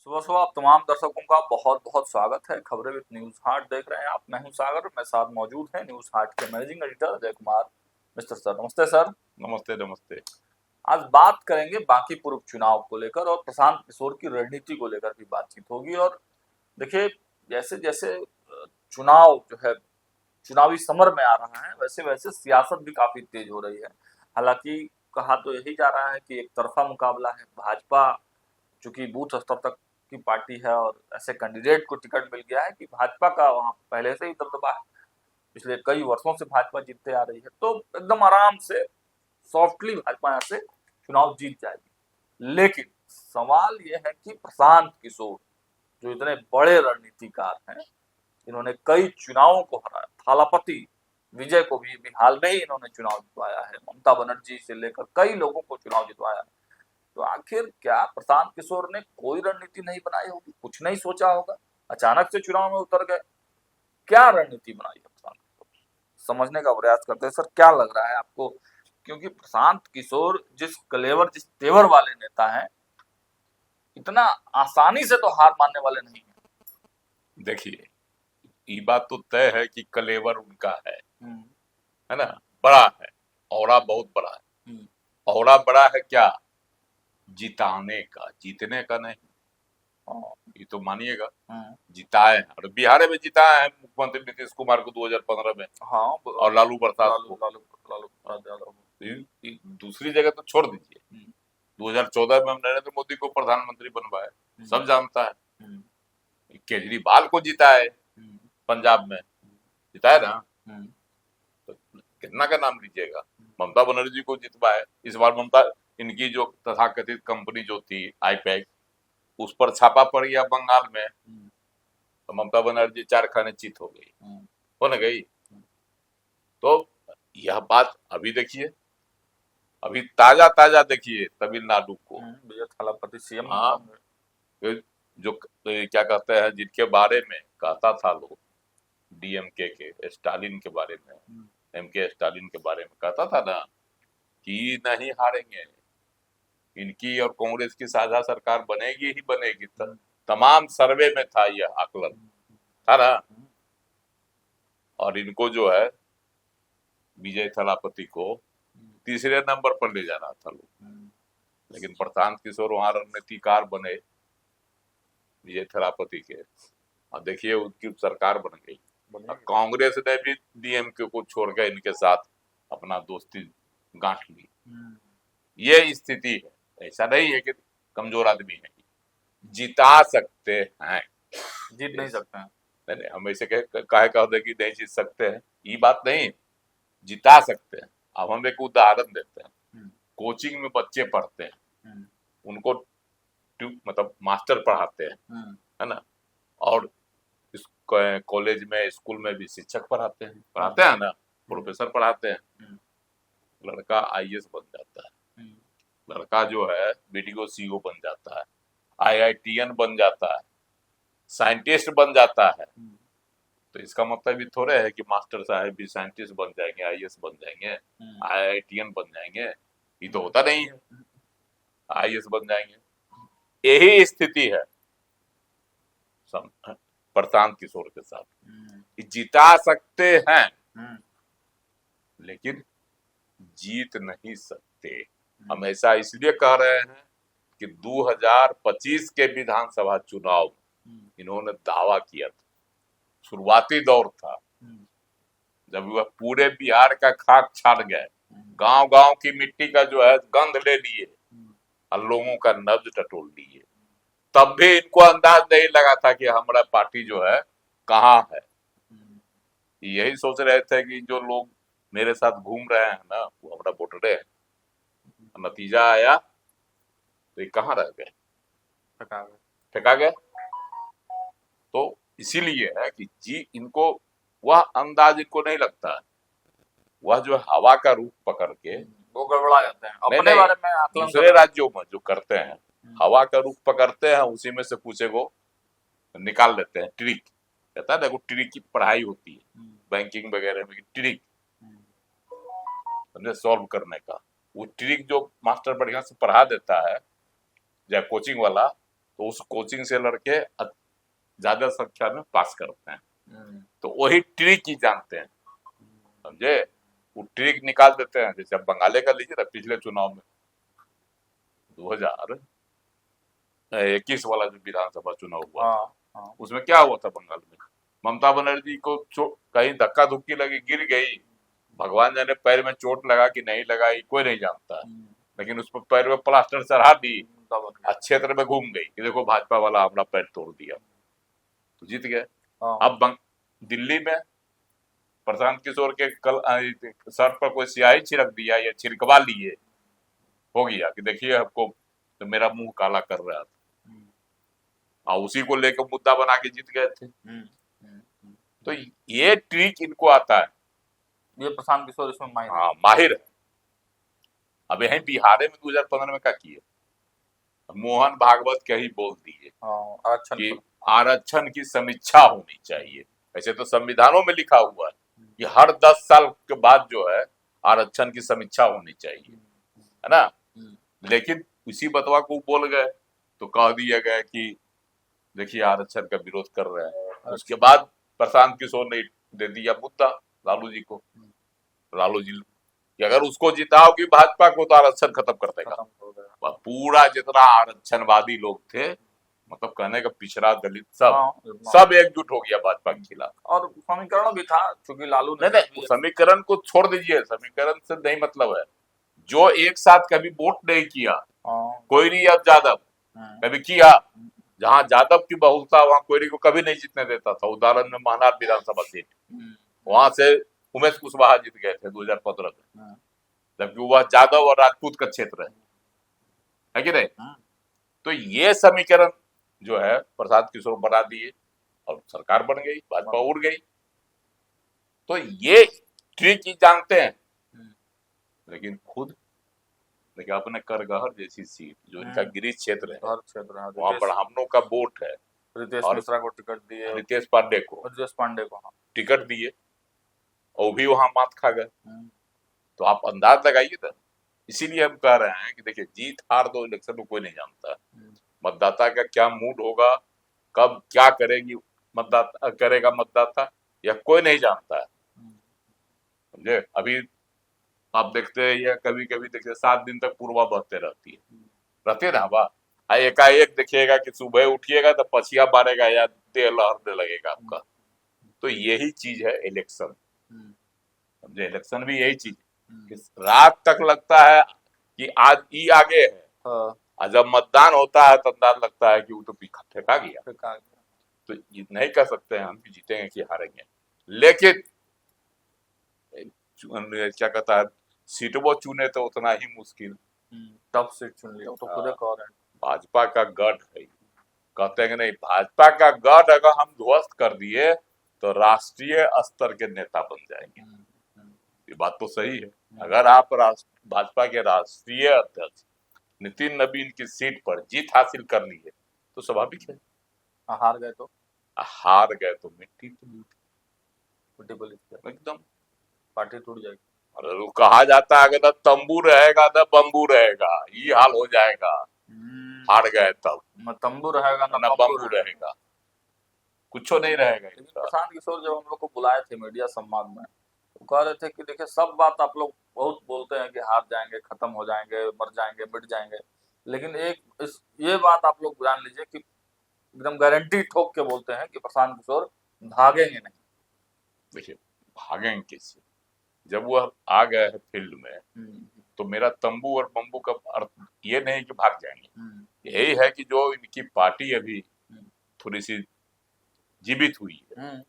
सुबह सुबह आप तमाम दर्शकों का बहुत बहुत स्वागत है। खबरें विद न्यूज हार्ट देख रहे हैं आप। मैं हूं सागर, मेरे साथ मौजूद है न्यूज हार्ट के managing editor Ajay Kumar. Mister sir, नमस्ते सर। नमस्ते नमस्ते। आज बात करेंगे बाकी पूर्व चुनाव को लेकर और प्रशांत किशोर की रणनीति को लेकर भी बातचीत होगी। और देखिए, जैसे जैसे चुनाव जो है चुनावी समर में आ रहा है, वैसे वैसे सियासत भी काफी तेज हो रही है। हालांकि कहा तो यही जा रहा है कि एक तरफा मुकाबला है। भाजपा चूंकि बूथ स्तर तक की पार्टी है और ऐसे कैंडिडेट को टिकट मिल गया है कि भाजपा का वहां पहले से ही दबदबा है। पिछले कई वर्षों से भाजपा जीतते आ रही है, तो एकदम आराम से सॉफ्टली भाजपा यहाँ से चुनाव जीत जाएगी। लेकिन सवाल यह है कि प्रशांत किशोर जो इतने बड़े रणनीतिकार हैं, इन्होंने कई चुनावों को हराया। थालापति विजय को भी हाल में ही इन्होंने चुनाव जितवाया है। ममता बनर्जी से लेकर कई लोगों को चुनाव जितवाया है। तो आखिर क्या प्रशांत किशोर ने कोई रणनीति नहीं बनाई होगी, कुछ नहीं सोचा होगा, अचानक से चुनाव में उतर गए? क्या रणनीति बनाई है प्रशांत किशोर, समझने का प्रयास करते हैं। सर, क्या लग रहा है आपको? क्योंकि प्रशांत किशोर जिस कलेवर जिस तेवर वाले नेता हैं, इतना आसानी से तो हार मानने वाले नहीं है। देखिए, ये बात तो तय है कि कलेवर उनका हम्म, है ना, बड़ा है। औरा बहुत बड़ा है। हम्म, औरा बड़ा है क्या? जिताने का, जीतने का नहीं। हाँ, ये तो मानिएगा। हम्म, जिताए हैं और बिहार में जिताए हैं मुख्यमंत्री नीतीश कुमार को 2015 में, हाँ, और लालू प्रसाद लालू को। लालू लालू प्रसाद यादव। दूसरी जगह तो छोड़ दीजिए। हम्म, 2014 में हम नरेंद्र मोदी को प्रधानमंत्री बनवाए, सब जानता है। हम्म, केजरीवाल को जिताए हम्म, पंजाब में, जिताए ना। हम्म, तो कितना का नाम लीजिएगा? ममता बनर्जी को जितवाए। इस बार ममता, इनकी जो तथाकथित कंपनी जो थी आईपैक, उस पर छापा पड़ गया बंगाल में, तो ममता बनर्जी 4 खाने चित हो गई, हो न गई। तो यह बात अभी देखिए, अभी ताजा ताजा देखिए तमिलनाडु को। विजय थालापति सीएम। हाँ, जो क्या कहते हैं, जिनके बारे में कहता था लोग, डीएमके के स्टालिन के बारे में, एमके स्टालिन के बारे में कहता था ना कि नहीं हारेंगे, इनकी और कांग्रेस की साझा सरकार बनेगी ही बनेगी। तमाम सर्वे में था यह आकलन, था ना। और इनको जो है, विजय थलापति को तीसरे नंबर पर ले जाना था लोग, लेकिन प्रशांत किशोर वहां रणनीतिकार बने विजय थलापति के, और देखिए उनकी सरकार बन गई। कांग्रेस ने भी डीएमके को छोड़कर इनके साथ अपना दोस्ती गांठ ली। ये स्थिति है। ऐसा नहीं है कि कमजोर आदमी है, जिता सकते हैं, जीत नहीं सकते हैं। नहीं नहीं, हम ऐसे कह दे कि नहीं जीत सकते हैं, ये बात नहीं। जिता सकते हैं। अब हम एक उदाहरण देते हैं। कोचिंग में बच्चे पढ़ते हैं, उनको मतलब मास्टर पढ़ाते हैं, है ना। और कॉलेज में, स्कूल में भी शिक्षक पढ़ाते हैं ना, प्रोफेसर पढ़ाते हैं। लड़का आईएएस बन जाता है, लड़का जो है बीडीओ सीओ बन जाता है, आईआईटीएन बन जाता है, साइंटिस्ट बन जाता है। तो इसका मतलब ये थोड़े है कि मास्टर साहब भी साइंटिस्ट बन जाएंगे, आईएएस बन जाएंगे, आईआईटीएन बन जाएंगे। ये तो होता नहीं है, आईएएस बन जाएंगे। यही स्थिति है प्रशांत किशोर के साथ। जिता सकते हैं, लेकिन जीत नहीं सकते। हम ऐसा इसलिए कह रहे हैं कि 2025 के विधानसभा चुनाव इन्होंने दावा किया था, शुरुआती दौर था, जब वह पूरे बिहार का खाक छान गए, गांव गांव की मिट्टी का जो है गंध ले लिए और लोगों का नब्ज टटोल लिए, तब भी इनको अंदाज नहीं लगा था कि हमारा पार्टी जो है कहाँ है। यही सोच रहे थे कि जो लोग मेरे साथ घूम रहे हैं ना, वो हमारा वोटर है। नतीजा आया तो ये कहाँ रह गए, फेंका गए। तो इसीलिए है कि जी, इनको वह अंदाज इनको नहीं लगता है। वह जो हवा का रूप पकड़ के वो गड़बड़ा जाते हैं अपने नहीं, बारे में आकलन दूसरे राज्यों में जो करते हैं, हवा का रूप पकड़ते हैं, उसी में से पूछे को निकाल लेते हैं। ट्रिक कहता है ना, ट्रिक की पढ़ाई होती है बैंकिंग वगैरह में, ट्रिक सॉल्व करने का। वो ट्रिक जो मास्टर बढ़िया से पढ़ा देता है, या कोचिंग वाला, तो उस कोचिंग से लड़के ज्यादा संख्या में पास करते हैं। तो वही ट्रिक ही जानते हैं, समझे, वो ट्रिक निकाल देते हैं। जैसे अब बंगाले का लीजिए ना, पिछले चुनाव में 2021 वाला जो विधानसभा चुनाव हुआ था, उसमें क्या हुआ था बंगाल में, ममता बनर्जी को कहीं धक्का धुक्की लगी, गिर गई, भगवान जाने पैर में चोट लगा कि नहीं लगाई, कोई नहीं जानता, लेकिन उस पर पैर में प्लास्टर चढ़ा दी, क्षेत्र में घूम गई कि देखो भाजपा वाला अपना पैर तोड़ दिया, तो जीत गए। अब दिल्ली में प्रशांत किशोर के कल शर्ट पर कोई स्याही छिड़क दिया या छिड़कवा लिए, हो गया कि देखिए आपको तो मेरा मुंह काला कर रहा था, और उसी को लेकर मुद्दा बना के जीत गए थे। तो ये ट्रिक इनको आता है, ये प्रशांत किशोर इसमें माहिर, हाँ माहिर है। अब यही बिहार में 2015 में क्या किए, मोहन भागवत के ही बोल दिए कि आरक्षण की समीक्षा होनी चाहिए। वैसे तो संविधानों में लिखा हुआ है कि हर 10 साल के बाद जो है आरक्षण की समीक्षा होनी चाहिए, है ना, लेकिन इसी बतवा को बोल गए तो कह दिया गया कि देखिए आरक्षण का विरोध कर रहे हैं। उसके बाद प्रशांत किशोर ने दे दिया मुद्दा लालू जी को, लालू जी कि अगर उसको जिताओगी भाजपा को तो आरक्षण खत्म कर देगा। पूरा जितना आरक्षणवादी लोग थे, मतलब कहने का पिछड़ा दलित सब एकजुट हो गया भाजपा के खिलाफ। और समीकरण भी था, क्योंकि लालू ने नहीं समीकरण को छोड़ दीजिए, समीकरण से नहीं मतलब है, जो एक साथ कभी वोट नहीं किया, कोयरी अब यादव कभी किया, जहां यादव की बहुलता वहां कोयरी को कभी नहीं जीतने देता था। उदाहरण में महानार विधानसभा सीट, वहां से उमेश कुशवाहा जीत गए थे 2015 में, जबकि वह यादव और राजपूत का क्षेत्र है कि नहीं। तो ये समीकरण जो है प्रसाद किशोर बना दिए और सरकार बन गई, भाजपा उड़ गई। तो ये ट्रिक ही जानते हैं, लेकिन खुद देखिए अपने करगहर जैसी सीट जो इनका गिरिश क्षेत्र है, वहां ब्राह्मणों का वोट है, रितेश मिश्रा को टिकट दिए, रितेश पांडे को टिकट दिए, और भी वहां मात खा गए। तो आप अंदाज लगाइए ना, इसीलिए हम कह रहे हैं कि देखिए जीत हार दो इलेक्शन में कोई नहीं जानता, मतदाता का क्या मूड होगा, कब क्या करेगी मतदाता या कोई नहीं जानता है, समझे। अभी आप देखते हैं या कभी कभी देखते 7 दिन तक पूर्वा बहते रहते ना हवा, एकाएक देखिएगा कि सुबह उठिएगा तो पछिया मारेगा या देह लहरने लगेगा आपका। तो यही चीज है इलेक्शन, समझे, इलेक्शन भी यही चीज कि रात तक लगता है कि आज ये आगे है, और जब मतदान होता है तो अंदाज लगता है कि वो तो फेंका गया। तो ये नहीं कह सकते हैं हम कि जीतेंगे कि हारेंगे, लेकिन क्या कहता है, सीट वो चुने तो उतना ही मुश्किल, टफ सीट चुन लिया तो खुद कह रहे हैं भाजपा का गढ़ है, कहते हैं कि नहीं भाजपा का गढ़ अगर हम ध्वस्त कर दिए तो राष्ट्रीय स्तर के नेता बन जाएंगे। ये बात तो सही है, अगर आप भाजपा के राष्ट्रीय अध्यक्ष नितिन नवीन की सीट पर जीत हासिल कर ली है तो स्वाभाविक है, हार गए तो मिट्टी एकदम पार्टी टूट जाएगी। और कहा जाता है अगर तंबू रहेगा तो बम्बू रहेगा, ये हाल हो जाएगा, हार गए तब न तंबू रहेगा न बम्बू रहेगा, कुछ नहीं रहेगा। प्रशांत किशोर जब हम लोग को बुलाए थे मीडिया संवाद में, तो कह रहे थे कि देखिए सब बात आप लोग बहुत बोलते हैं कि हार जाएंगे, खत्म हो जाएंगे, मर जाएंगे, मिट जाएंगे, लेकिन ये बात आप लोग जान लीजिए कि एकदम गारंटी ठोक के बोलते हैं कि प्रशांत किशोर भागेंगे नहीं। देखिए भागेंगे कैसे, जब वह आ गए हैं फील्ड में तो मेरा तंबू और बम्बू का अर्थ ये नहीं कि भाग जाएंगे, यही है कि जो इनकी पार्टी अभी थोड़ी सी जीवित हुई है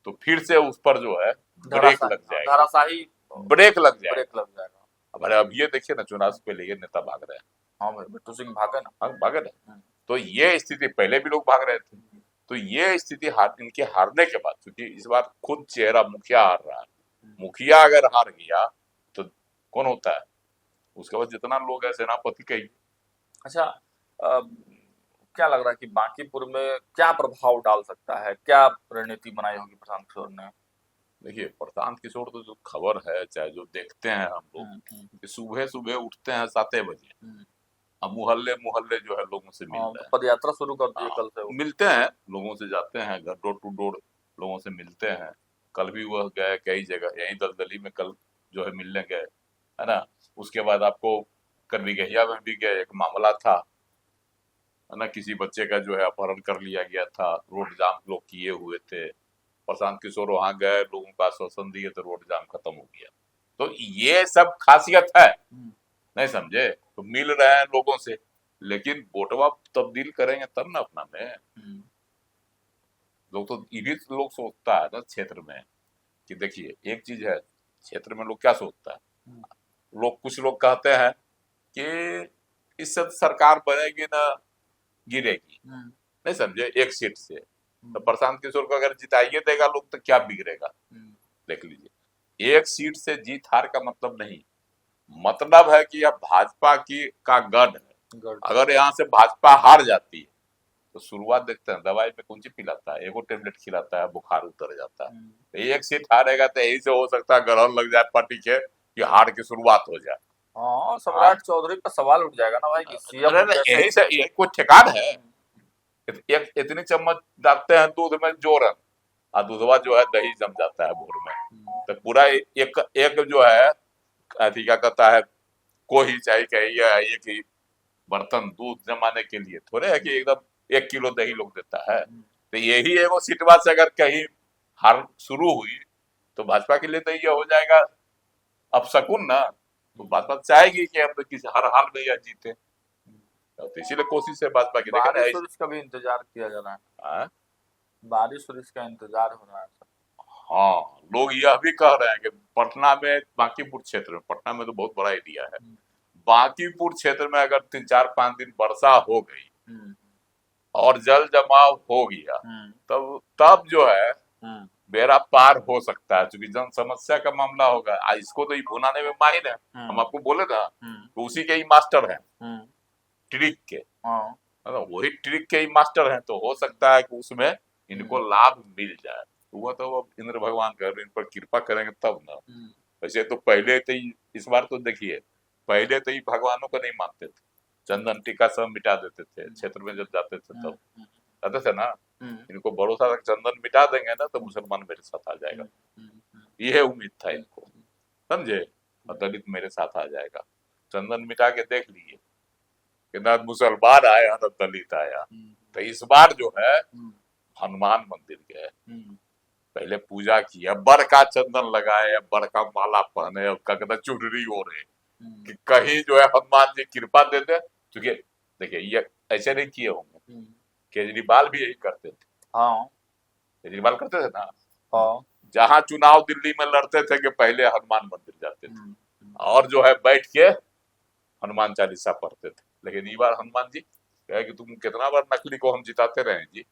तो फिर से उस पर जो है ब्रेक लग जाएगा, धराशाही ब्रेक लग जाएगा। अब ये देखिए ना, चुनाव से पहले ये नेता भाग रहे हैं, हाँ भाई बिट्टू सिंह भागे ना, भागे ना, तो ये स्थिति पहले भी लोग भाग रहे थे। तो ये स्थिति इनके हारने के बाद, क्योंकि इस बार खुद चेहरा मुखिया हार रहा है, मुखिया अगर हार गया तो कौन होता है, उसके बाद जितना लोग है सेनापति के ही। अच्छा क्या लग रहा है कि बांकीपुर में क्या प्रभाव डाल सकता है, क्या रणनीति बनाई होगी प्रशांत किशोर ने? देखिए प्रशांत किशोर तो जो खबर है, चाहे जो देखते हैं हम लोग कि सुबह सुबह उठते हैं 7 बजे, अब मोहल्ले मोहल्ले जो है लोगों से मिल रहे हैं। पद यात्रा शुरू कर दी है हाँ, कल से वो। मिलते हैं लोगों से, जाते हैं घर, डोर टू डोर लोगों से मिलते हैं। कल भी वह गए कई जगह, यहीं दलदली में कल जो है मिलने गए, है ना। उसके बाद आपको करबिगहिया में भी गए, एक मामला था, है ना, किसी बच्चे का जो है अपहरण कर लिया गया था, रोड जाम लोग किए हुए थे। प्रशांत किशोर वहां गए, लोगों को आश्वासन दिए तो रोड जाम खत्म हो गया। तो ये सब खासियत है, नहीं समझे, तो मिल रहे हैं लोगों से, लेकिन वोटवा तब्दील करेंगे तब ना अपना में। लोग तो ये भी लोग सोचता है ना क्षेत्र में, कि देखिए एक चीज है, क्षेत्र में लोग क्या सोचता है, लोग कुछ लोग कहते हैं कि इससे तो सरकार बनेगी ना गिरेगी, नहीं समझे, एक सीट से। तो प्रशांत किशोर को अगर जिताइए देगा लोग तो क्या बिगड़ेगा, देख लीजिए। एक सीट से जीत हार का मतलब नहीं, मतलब है कि यह भाजपा की का गढ़ है। अगर यहाँ से भाजपा हार जाती है तो शुरुआत देखते हैं, दवाई में कौन सी पिलाता है, एगो टेबलेट खिलाता है, बुखार उतर जाता है। तो एक सीट हारेगा तो यही से हो सकता है ग्रहण लग जाए पार्टी के, कि हार की शुरुआत हो जाए। हाँ, सम्राट चौधरी पर सवाल उठ जाएगा ना भाई कि सीएम यही से यही कोई ठेकान है। एक इतनी चम्मच डालते हैं दूध में जोरन, और दूधवा जो है दही जम जाता है भोर में। तो पूरा एक एक जो है अथी क्या कहता है, कोई चाहे कहिए, एक ही बर्तन दूध जमाने के लिए थोड़े है कि एकदम 1 किलो दही लोग देता है। तो यही एगो सीटवा से अगर कहीं हार शुरू हुई तो भाजपा के लिए तो ये हो जाएगा अपशकुन ना। तो भाजपा चाहेगी कि हम किसी हर हाल में यह जीते, तो इसीलिए कोशिश है भाजपा की। लेकिन बारिश उरिश का भी इंतजार किया जा रहा है, बारिश उरिश का इंतजार हो रहा है। हाँ, लोग यह भी कह रहे हैं कि पटना में, बांकीपुर क्षेत्र में, पटना में तो बहुत बड़ा एरिया है, बांकीपुर क्षेत्र में अगर 3-4-5 दिन वर्षा हो गई और जल जमाव हो गया, तब जो है बेड़ा पार हो सकता है, क्योंकि जन समस्या का मामला होगा। इसको तो भुनाने में माहिर है, हम आपको बोले ना, तो उसी के ही मास्टर हैं, ट्रिक के, वही ट्रिक के ही मास्टर हैं। तो हो सकता है कि उसमें इनको लाभ मिल जाए, हुआ तो वो इंद्र भगवान कर इन पर कृपा करेंगे तब ना। वैसे तो पहले तो इस बार तो देखिए, पहले तो ही भगवानों को नहीं मानते थे, चंदन टीका सब मिटा देते थे क्षेत्र में जब जाते थे, तब कहते थे ना इनको भरोसा था चंदन मिटा देंगे ना तो मुसलमान मेरे साथ आ जाएगा, यह उम्मीद था इनको, समझे, और दलित मेरे साथ आ जाएगा। चंदन मिटा के देख लिए कि ना मुसलमान आया ना दलित आया। तो इस बार जो है हनुमान मंदिर गए, पहले पूजा किया, बड़का चंदन लगाए, बड़का माला पहने, और कहता चुनरी ओढ़े कि कहीं जो है हनुमान जी कृपा दे दे। क्योंकि देखिए ये ऐसे नहीं किए होंगे, केजरीवाल भी यही करते थे। हाँ, केजरीवाल करते थे ना, हाँ, जहां चुनाव दिल्ली में लड़ते थे कि पहले हनुमान मंदिर जाते थे और जो है बैठ के हनुमान चालीसा पढ़ते थे। लेकिन ये बार हनुमान जी कहे कि तुम कितना बार नकली को हम जिताते रहे जी,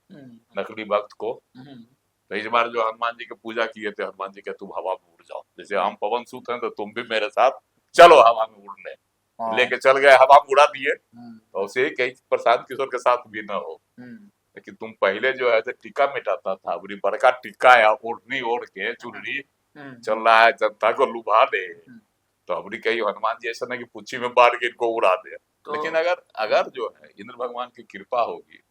नकली भक्त को। तो इस बार जो हनुमान जी की पूजा किए थे, हनुमान जी के तुम हवा में उड़ जाओ, जैसे हम पवन सूत हैं तो तुम भी मेरे साथ चलो हवा में उड़ने, लेके चल गए, हवा में उड़ा दिए। तो उसे ही कहीं प्रशांत किशोर के साथ भी ना हो, लेकिन तुम पहले जो है टीका मिटाता था, बड़ी बड़का टीका या ओढ़नी ओढ़ के चुनरी चल रहा है जनता को लुभा दे। तो अबरी कही हनुमान जी ऐसा नहीं कि पुच्छी में बाढ़ के इनको उड़ा दे। लेकिन अगर जो है इंद्र भगवान की कृपा होगी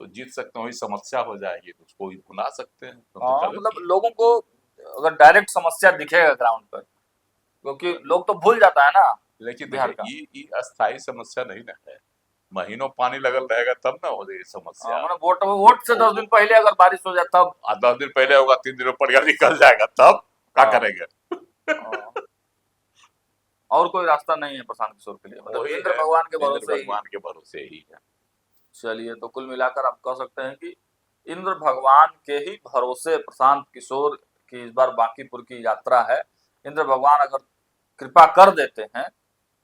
तो जीत सकते हैं, वही समस्या हो जाएगी तो उसको भी भुला सकते हैं। तो मतलब लोगों को अगर डायरेक्ट समस्या दिखेगा ग्राउंड पर, क्योंकि लोग तो भूल जाता है ना। लेकिन ये अस्थायी समस्या नहीं ना है, महीनों पानी लगल रहेगा तब ना हो जाएगी समस्या। वोट से 10 दिन पहले अगर बारिश हो जाए तब, 10 दिन पहले होगा, 3 दिन में पड़िया निकल जाएगा, तब क्या करेंगे। और कोई रास्ता नहीं है प्रशांत किशोर के लिए, मतलब इंद्र भगवान के भरोसे ही है। चलिए, तो कुल मिलाकर आप कह सकते हैं कि इंद्र भगवान के ही भरोसे प्रशांत किशोर की इस बार बांकीपुर की यात्रा है। इंद्र भगवान अगर कृपा कर देते हैं,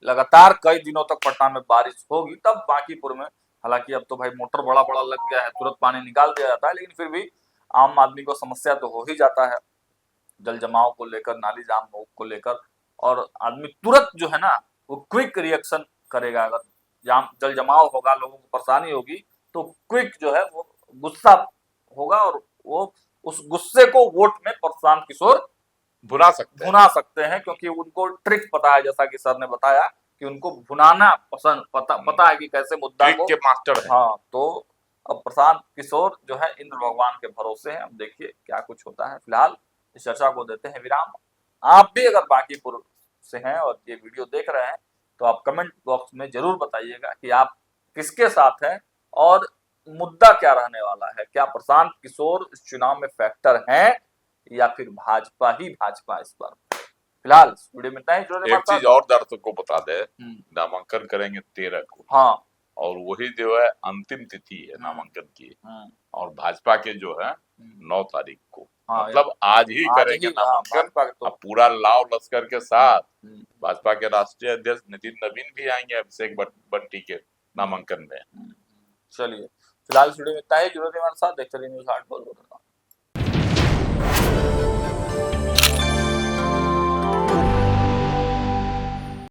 लगातार कई दिनों तक पटना में बारिश होगी, तब बांकीपुर में, हालांकि अब तो भाई मोटर बड़ा बड़ा लग गया है, तुरंत पानी निकाल दिया जाता है, लेकिन फिर भी आम आदमी को समस्या तो हो ही जाता है जल जमाव को लेकर, नाली जाम को लेकर। और आदमी तुरंत जो है ना वो क्विक रिएक्शन करेगा। अगर जल जमाव होगा, लोगों को परेशानी होगी, तो क्विक जो है वो गुस्सा होगा, और वो उस गुस्से को वोट में प्रशांत किशोर भुना सकते हैं, क्योंकि उनको ट्रिक पता है, जैसा कि सर ने बताया कि उनको भुनाना पसंद पता है कि कैसे मुद्दा ट्रिक को। के मास्टर हैं। हाँ, तो अब प्रशांत किशोर जो है इंद्र भगवान के भरोसे हैं। अब देखिए क्या कुछ होता है। फिलहाल इस चर्चा को देते हैं विराम। आप भी अगर बांकीपुर से हैं और ये वीडियो देख रहे हैं तो आप कमेंट बॉक्स में जरूर बताइएगा कि आप किसके साथ हैं और मुद्दा क्या रहने वाला है। क्या प्रशांत किशोर इस चुनाव में फैक्टर हैं या फिर भाजपा ही भाजपा इस बार। फिलहाल इस वीडियो में इतना ही। जुड़े एक चीज और दर्शकों को बता दे, नामांकन करेंगे 13 को। हाँ, और वही जो है अंतिम तिथि है नामांकन की। और भाजपा के जो है 9 तारीख को। हाँ, मतलब आज ही करेंगे नामांकन। तो अब पूरा लाव लश्कर के साथ भाजपा के राष्ट्रीय अध्यक्ष नितिन नवीन भी आएंगे अभिषेक बंटी के नामांकन में। चलिए, फिलहाल इस वीडियो में इतना ही। जुड़े रहिए हमारे साथ, देखते रहिए न्यूज़ 8 बोल।